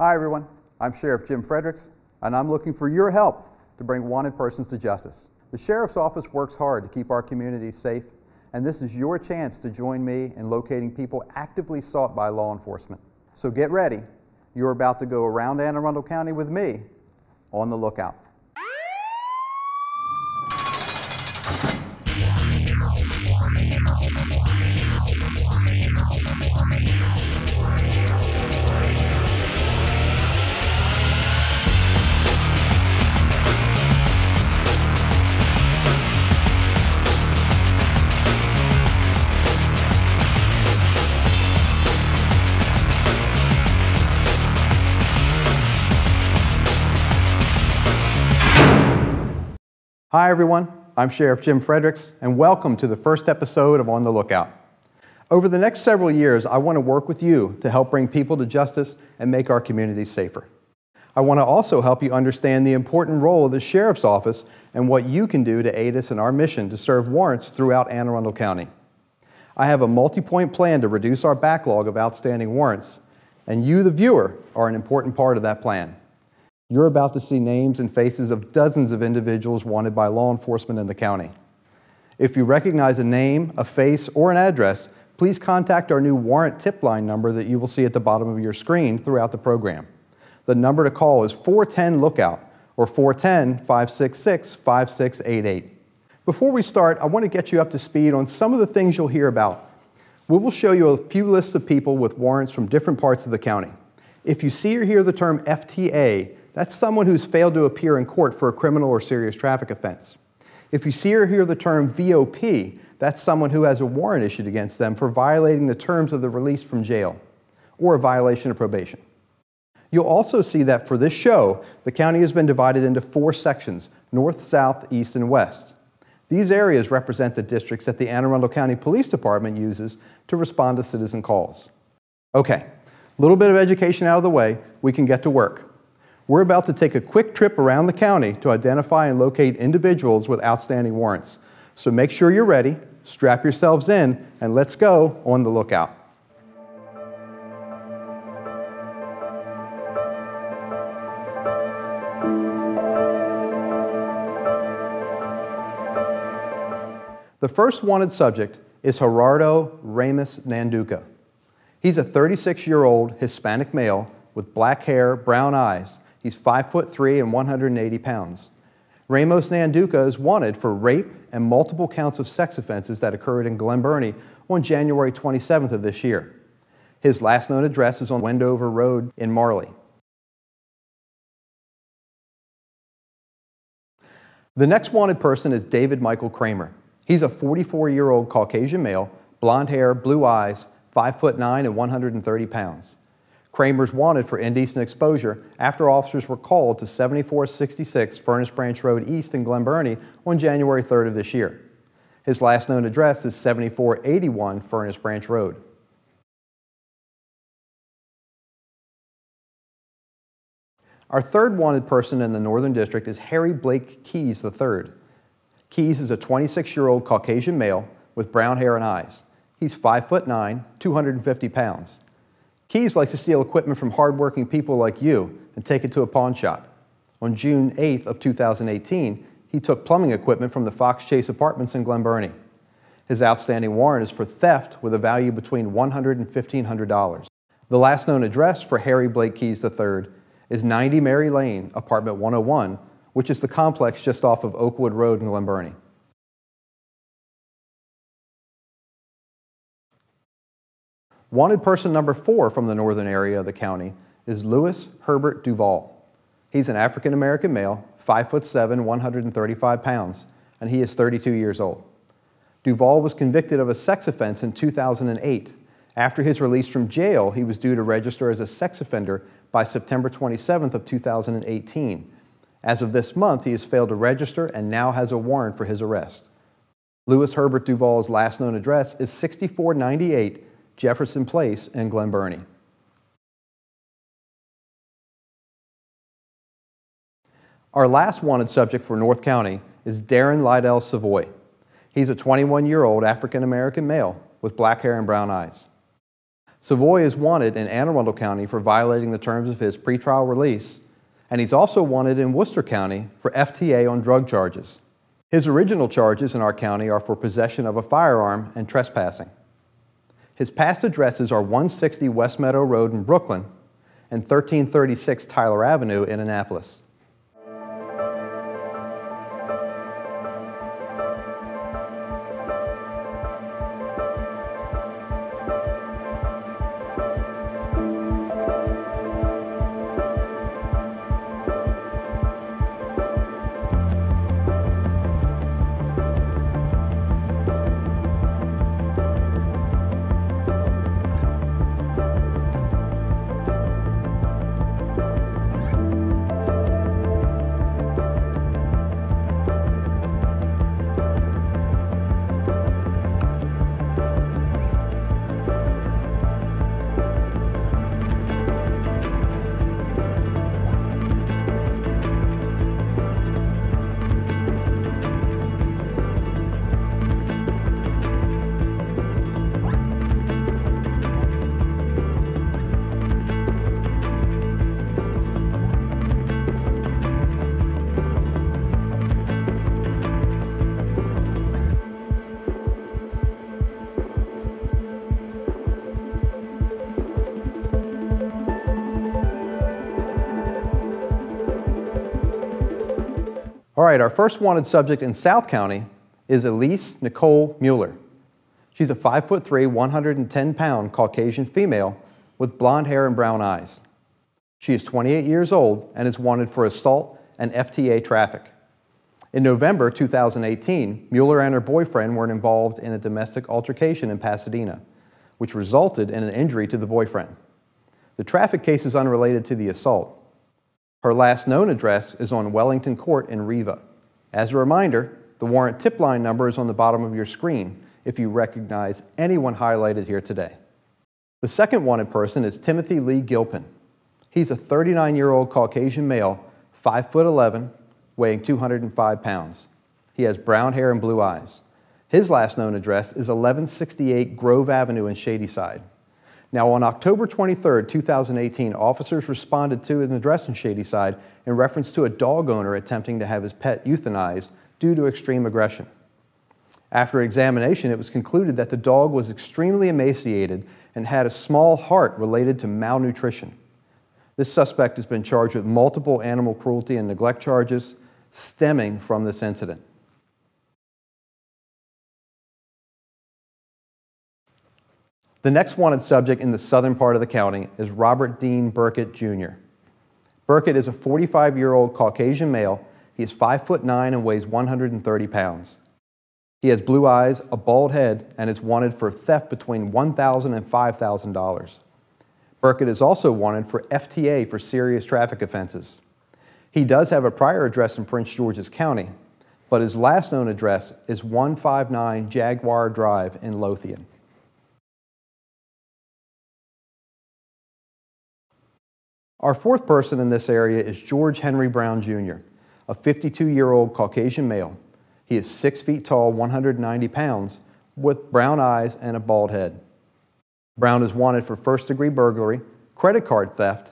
Hi everyone, I'm Sheriff Jim Fredericks, and I'm looking for your help to bring wanted persons to justice. The Sheriff's Office works hard to keep our communities safe, and this is your chance to join me in locating people actively sought by law enforcement. So get ready, you're about to go around Anne Arundel County with me on the lookout. Hi everyone, I'm Sheriff Jim Fredericks, and welcome to the first episode of On the Lookout. Over the next several years, I want to work with you to help bring people to justice and make our communities safer. I want to also help you understand the important role of the Sheriff's Office and what you can do to aid us in our mission to serve warrants throughout Anne Arundel County. I have a multi-point plan to reduce our backlog of outstanding warrants, and you, the viewer, are an important part of that plan. You're about to see names and faces of dozens of individuals wanted by law enforcement in the county. If you recognize a name, a face, or an address, please contact our new warrant tip line number that you will see at the bottom of your screen throughout the program. The number to call is 410-LOOKOUT or 410-566-5688. Before we start, I want to get you up to speed on some of the things you'll hear about. We will show you a few lists of people with warrants from different parts of the county. If you see or hear the term FTA, that's someone who's failed to appear in court for a criminal or serious traffic offense. If you see or hear the term VOP, that's someone who has a warrant issued against them for violating the terms of the release from jail or a violation of probation. You'll also see that for this show, the county has been divided into 4 sections: north, south, east, and west. These areas represent the districts that the Anne Arundel County Police Department uses to respond to citizen calls. Okay, a little bit of education out of the way, we can get to work. We're about to take a quick trip around the county to identify and locate individuals with outstanding warrants. So make sure you're ready, strap yourselves in, and let's go on the lookout. The first wanted subject is Gerardo Ramos Nanduca. He's a 36-year-old Hispanic male with black hair, brown eyes. He's 5'3" and 180 pounds. Ramos Nanduca is wanted for rape and multiple counts of sex offenses that occurred in Glen Burnie on January 27th of this year. His last known address is on Wendover Road in Marley. The next wanted person is David Michael Kramer. He's a 44-year-old Caucasian male, blonde hair, blue eyes, 5'9" and 130 pounds. Kramer's wanted for indecent exposure after officers were called to 7466 Furnace Branch Road East in Glen Burnie on January 3rd of this year. His last known address is 7481 Furnace Branch Road. Our third wanted person in the Northern District is Harry Blake Keys III. Keys is a 26-year-old Caucasian male with brown hair and eyes. He's 5'9", 250 pounds. Keys likes to steal equipment from hardworking people like you and take it to a pawn shop. On June 8th of 2018, he took plumbing equipment from the Fox Chase Apartments in Glen Burnie. His outstanding warrant is for theft with a value between $100 and $1,500. The last known address for Harry Blake Keys III is 90 Mary Lane, apartment 101, which is the complex just off of Oakwood Road in Glen Burnie. Wanted person number 4 from the northern area of the county is Louis Herbert Duval. He's an African-American male, 5'7", 135 pounds, and he is 32 years old. Duval was convicted of a sex offense in 2008. After his release from jail, he was due to register as a sex offender by September 27th of 2018. As of this month, he has failed to register and now has a warrant for his arrest. Louis Herbert Duval's last known address is 6498 Jefferson Place in Glen Burnie. Our last wanted subject for North County is Darren Lydell Savoy. He's a 21-year-old African-American male with black hair and brown eyes. Savoy is wanted in Anne Arundel County for violating the terms of his pretrial release, and he's also wanted in Worcester County for FTA on drug charges. His original charges in our county are for possession of a firearm and trespassing. His past addresses are 160 West Meadow Road in Brooklyn and 1336 Tyler Avenue in Annapolis. All right, our first wanted subject in South County is Elise Nicole Mueller. She's a 5'3", 110-pound Caucasian female with blonde hair and brown eyes. She is 28 years old and is wanted for assault and FTA traffic. In November 2018, Mueller and her boyfriend were involved in a domestic altercation in Pasadena, which resulted in an injury to the boyfriend. The traffic case is unrelated to the assault. Her last known address is on Wellington Court in Riva. As a reminder, the warrant tip line number is on the bottom of your screen if you recognize anyone highlighted here today. The second wanted person is Timothy Lee Gilpin. He's a 39-year-old Caucasian male, 5'11", weighing 205 pounds. He has brown hair and blue eyes. His last known address is 1168 Grove Avenue in Shadyside. Now, on October 23, 2018, officers responded to an address in Shadyside in reference to a dog owner attempting to have his pet euthanized due to extreme aggression. After examination, it was concluded that the dog was extremely emaciated and had a small heart related to malnutrition. This suspect has been charged with multiple animal cruelty and neglect charges stemming from this incident. The next wanted subject in the southern part of the county is Robert Dean Burkett, Jr. Burkett is a 45-year-old Caucasian male. He is 5'9" and weighs 130 pounds. He has blue eyes, a bald head, and is wanted for theft between $1,000 and $5,000. Burkett is also wanted for FTA for serious traffic offenses. He does have a prior address in Prince George's County, but his last known address is 159 Jaguar Drive in Lothian. Our fourth person in this area is George Henry Brown, Jr., a 52-year-old Caucasian male. He is 6 feet tall, 190 pounds, with brown eyes and a bald head. Brown is wanted for first-degree burglary, credit card theft,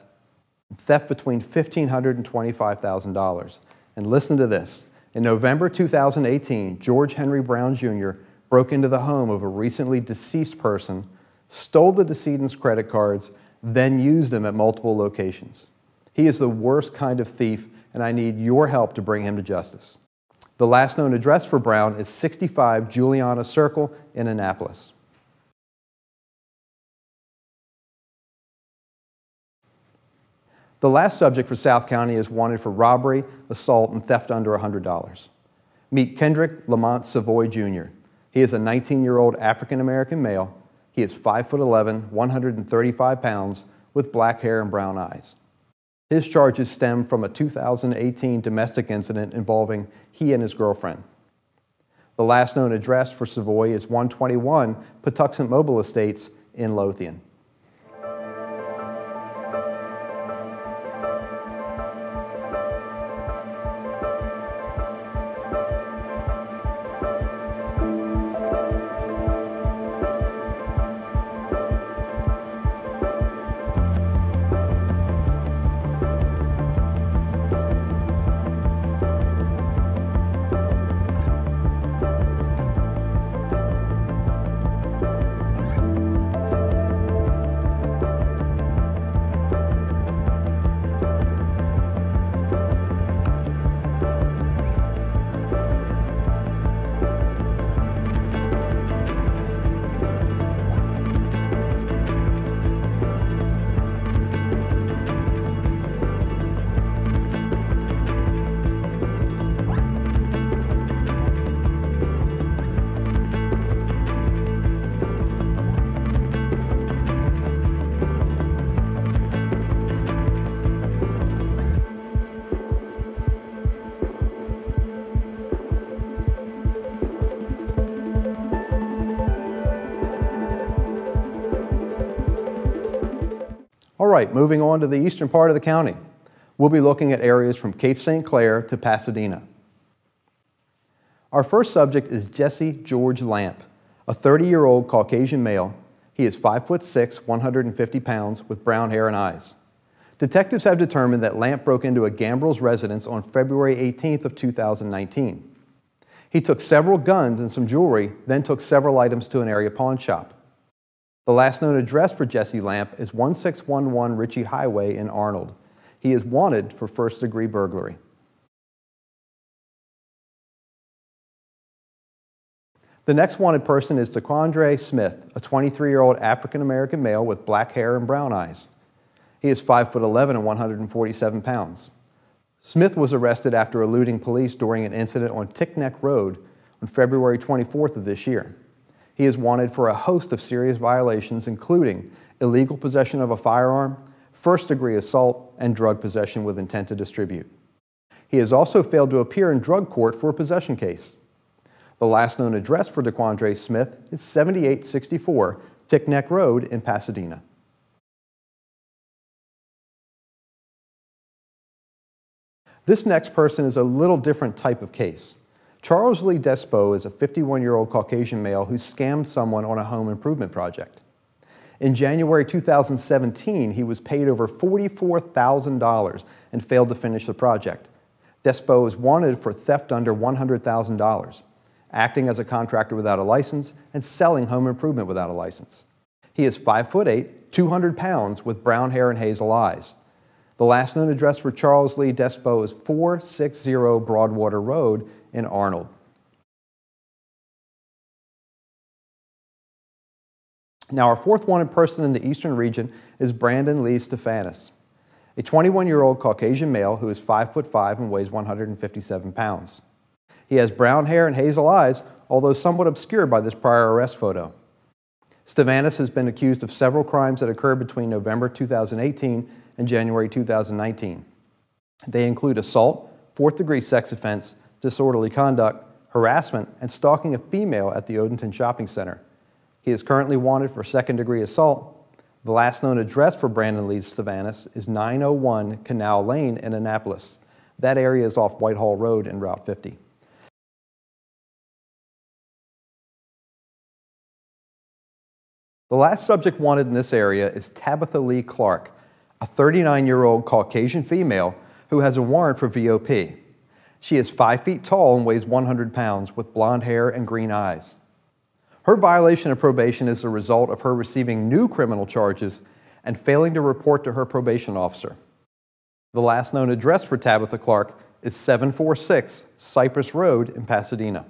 and theft between $1,500 and $25,000. And listen to this. In November 2018, George Henry Brown, Jr. broke into the home of a recently deceased person, stole the decedent's credit cards, then used them at multiple locations. He is the worst kind of thief, and I need your help to bring him to justice. The last known address for Brown is 65 Juliana Circle in Annapolis. The last subject for South County is wanted for robbery, assault, and theft under $100. Meet Kendrick Lamont Savoy, Jr. He is a 19-year-old African-American male. He is 5'11", 135 pounds, with black hair and brown eyes. His charges stem from a 2018 domestic incident involving he and his girlfriend. The last known address for Savoy is 121 Patuxent Mobile Estates in Lothian. right, moving on to the eastern part of the county. We'll be looking at areas from Cape St. Clair to Pasadena. Our first subject is Jesse George Lamp, a 30-year-old Caucasian male. He is 5'6", 150 pounds, with brown hair and eyes. Detectives have determined that Lamp broke into a Gambrel's residence on February 18th of 2019. He took several guns and some jewelry, then took several items to an area pawn shop. The last known address for Jesse Lamp is 1611 Ritchie Highway in Arnold. He is wanted for first-degree burglary. The next wanted person is Daquandre Smith, a 23-year-old African-American male with black hair and brown eyes. He is 5'11" and 147 pounds. Smith was arrested after eluding police during an incident on Tick Neck Road on February 24th of this year. He is wanted for a host of serious violations, including illegal possession of a firearm, first-degree assault, and drug possession with intent to distribute. He has also failed to appear in drug court for a possession case. The last known address for Daquandre Smith is 7864 Tick Neck Road in Pasadena. This next person is a little different type of case. Charles Lee Despo is a 51-year-old Caucasian male who scammed someone on a home improvement project. In January 2017, he was paid over $44,000 and failed to finish the project. Despo is wanted for theft under $100,000. Acting as a contractor without a license, and selling home improvement without a license. He is 5'8", 200 pounds, with brown hair and hazel eyes. The last known address for Charles Lee Despo is 460 Broadwater Road in Arnold. Now, our fourth wanted person in the eastern region is Brandon Lee Stefanis, a 21-year-old Caucasian male who is 5'5" and weighs 157 pounds. He has brown hair and hazel eyes, although somewhat obscured by this prior arrest photo. Stefanis has been accused of several crimes that occurred between November 2018 and January 2019. They include assault, fourth-degree sex offense, disorderly conduct, harassment, and stalking a female at the Odenton Shopping Center. He is currently wanted for second-degree assault. The last known address for Brandon Lee Stefanis is 901 Canal Lane in Annapolis. That area is off Whitehall Road and Route 50. The last subject wanted in this area is Tabitha Lee Clark, a 39-year-old Caucasian female who has a warrant for VOP. She is 5 feet tall and weighs 100 pounds, with blonde hair and green eyes. Her violation of probation is the result of her receiving new criminal charges and failing to report to her probation officer. The last known address for Tabitha Clark is 746 Cypress Road in Pasadena.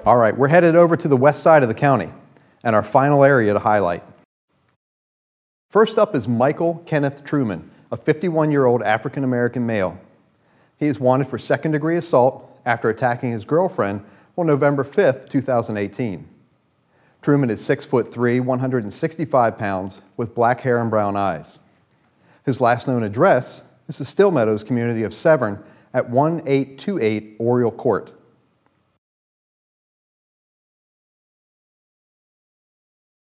All right, we're headed over to the west side of the county and our final area to highlight. First up is Michael Kenneth Truman, a 51-year-old African-American male. He is wanted for second-degree assault after attacking his girlfriend on November 5th, 2018. Truman is 6'3", 165 pounds, with black hair and brown eyes. His last known address is the Still Meadows community of Severn at 1828 Oriole Court.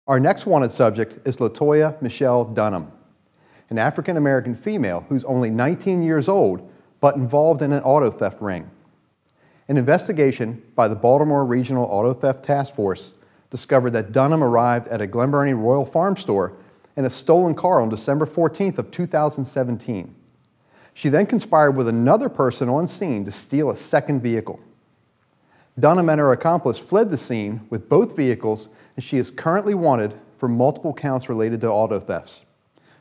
Our next wanted subject is Latoya Michelle Dunham, an African-American female who's only 19 years old but involved in an auto theft ring. An investigation by the Baltimore Regional Auto Theft Task Force discovered that Dunham arrived at a Glen Burnie Royal Farm store in a stolen car on December 14th of 2017. She then conspired with another person on scene to steal a second vehicle. Dunham and her accomplice fled the scene with both vehicles, and she is currently wanted for multiple counts related to auto thefts.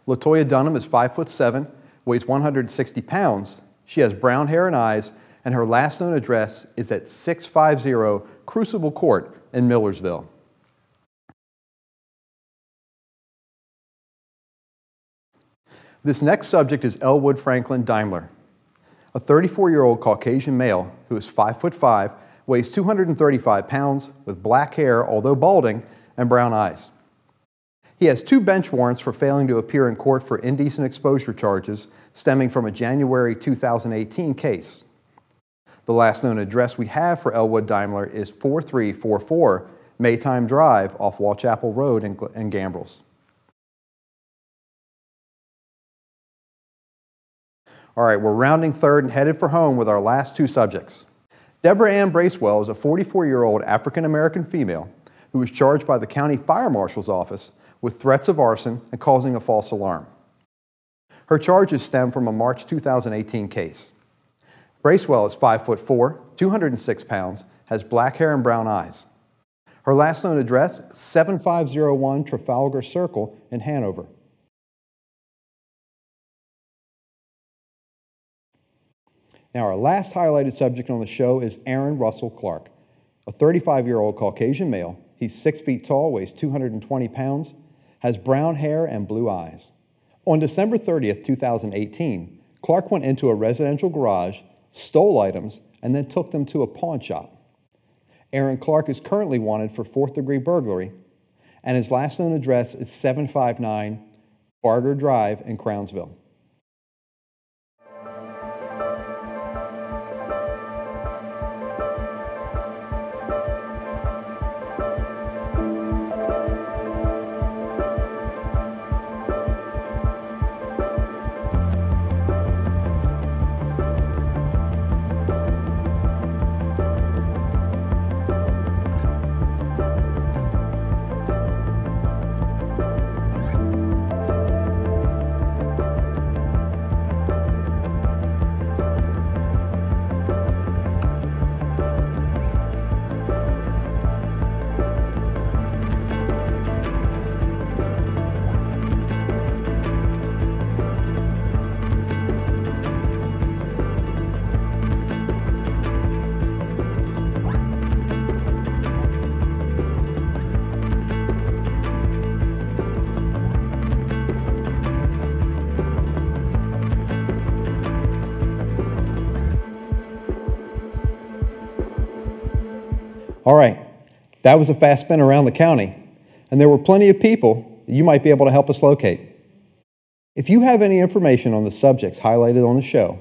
LaToya Dunham is 5'7", weighs 160 pounds. She has brown hair and eyes, and her last known address is at 650 Crucible Court in Millersville. This next subject is Elwood Franklin Daimler, a 34-year-old Caucasian male who is 5'5", weighs 235 pounds, with black hair, although balding, and brown eyes. He has 2 bench warrants for failing to appear in court for indecent exposure charges stemming from a January 2018 case. The last known address we have for Elwood Daimler is 4344 Maytime Drive off Walchapel Road in Gambrills. All right, we're rounding third and headed for home with our last 2 subjects. Deborah Ann Bracewell is a 44-year-old African-American female who was charged by the County Fire Marshal's Office with threats of arson and causing a false alarm. Her charges stem from a March 2018 case. Bracewell is 5'4", 206 pounds, has black hair and brown eyes. Her last known address, 7501 Trafalgar Circle in Hanover. Now, our last highlighted subject on the show is Aaron Russell Clark, a 35-year-old Caucasian male. He's 6 feet tall, weighs 220 pounds, has brown hair and blue eyes. On December 30th, 2018, Clark went into a residential garage, stole items, and then took them to a pawn shop. Aaron Clark is currently wanted for 4th-degree burglary, and his last known address is 759 Barger Drive in Crownsville. All right, that was a fast spin around the county, and there were plenty of people that you might be able to help us locate. If you have any information on the subjects highlighted on the show,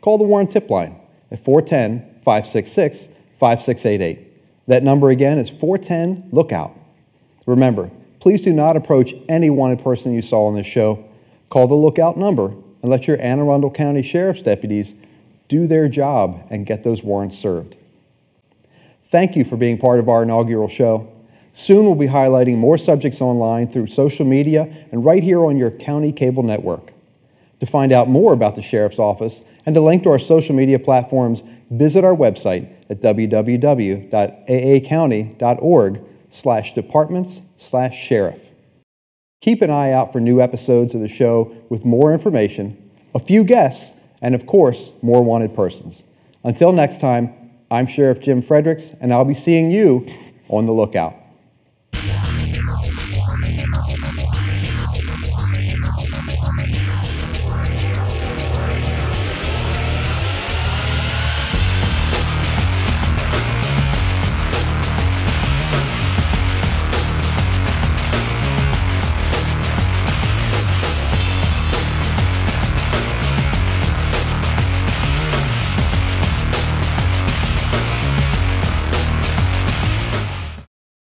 call the Warren Tip Line at 410-566-5688. That number again is 410-LOOKOUT. Remember, please do not approach any wanted person you saw on this show. Call the Lookout number and let your Anne Arundel County Sheriff's deputies do their job and get those warrants served. Thank you for being part of our inaugural show. Soon we'll be highlighting more subjects online through social media and right here on your county cable network. To find out more about the Sheriff's Office and to link to our social media platforms, visit our website at www.aacounty.org/departments/sheriff. Keep an eye out for new episodes of the show with more information, a few guests, and of course, more wanted persons. Until next time, I'm Sheriff Jim Fredericks, and I'll be seeing you on the lookout.